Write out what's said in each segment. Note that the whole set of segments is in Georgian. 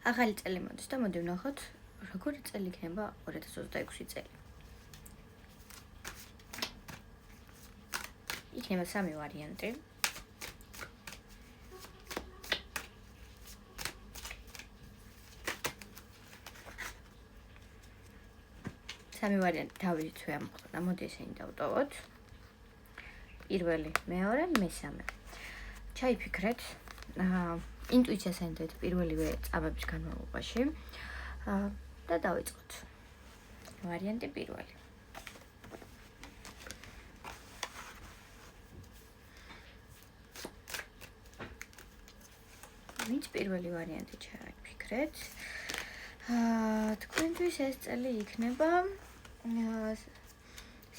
ახალი წელი მოდის და მოდი ვნახოთ, როგორი წელი იქნება 2026 წელი. იქნება 3 ვარიანტი. სამი ვარიანტი დავიცვე ამ ხოლმე, მოდი ესენი დავტოვოთ. პირველი, მეორე, მესამე. ჩაიფიქრეთ, ინტუიციას ენდეთ პირველივე წამების განმავლობაში და დავიწყოთ. ვარიანტი პირველი. ვინც პირველი ვარიანტი ჩაიფიქრეთ, თქვენთვის ეს წელი იქნება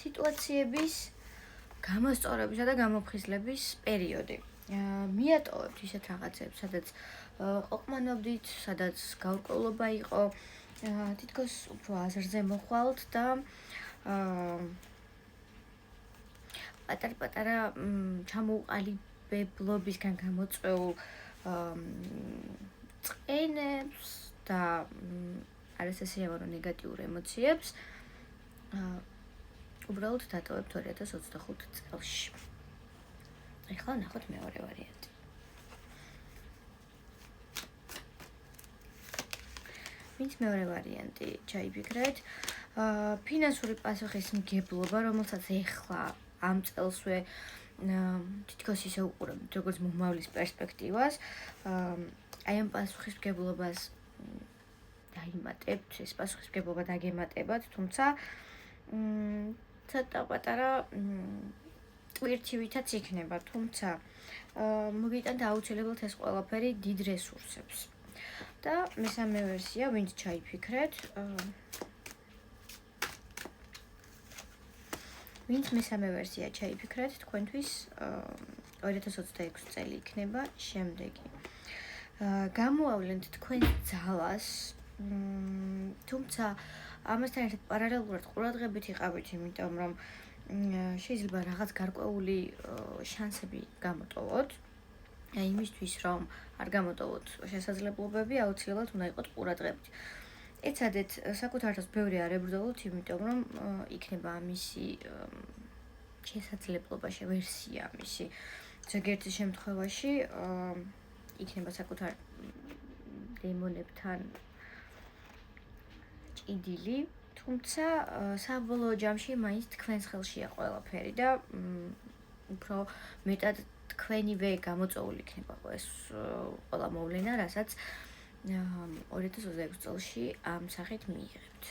სიტუაციების გამოსწორებისა და გამოფხიზლების პერიოდი. მიატოვებთ ისეთ რაღაცებს, სადაც ყოფმანობდით, სადაც გაურკვევლობა იყო, თითქოს უფრო აზრზე მოხვალთ და პატარ-პატარა ჩამოუყალიბებლობისგან გამოწვეულ წყენებს და არასასიამოვნო ნეგატიურ ემოციებს უბრალოდ დატოვებთ 2025 წელში. ეხლა ნახოთ მეორე ვარიანტი. ვინც მეორე ვარიანტი ჩაიფიქრეთ, ფინანსური პასუხისმგებლობა, რომელსაც ეხლა ამ წელსვე თითქოს ისე უყურებთ, როგორც მომავლის პერსპექტივას, აი ამ პასუხისმგებლობას დაიმატებთ, ეს პასუხისმგებლობა დაგემატებათ, თუმცა ცოტა პატარა ტვირთივითაც იქნება, თუმცა მოგიტანთ აუცილებლად ეს ყველაფერი დიდ რესურსებს. და მესამე ვერსია, ვინც ჩაიფიქრეთ, ვინც მესამე ვერსია ჩაიფიქრეთ, თქვენთვის 2026 წელი იქნება შემდეგი. გამოავლენთ თქვენ ძალას, თუმცა ამასთან ერთად პარალელურად ყურადღებით იყავით, იმიტომ რომ შეიძლება რაღაც გარკვეული შანსები გამოტოვოთ. იმისთვის რომ არ გამოტოვოთ შესაძლებლობები, აუცილებლად უნდა იყოთ ყურადღებით. ეცადეთ საკუთართან ბევრი არ ებრძოლოთ, იმიტომ რომ იქნება ამისი შესაძლებლობა ვერსია ამისი. ზოგიერთი შემთხვევაში იქნება საკუთარ დემონებთან ჭიდილი, თუმცა საბოლოო ჯამში მაინც თქვენს ხელშია ყველაფერი და უფრო მეტად თქვენივე გამოწვეული იქნება ეს ყველა მოვლენა, რასაც 2026 წელში ამ სახით მიიღებთ.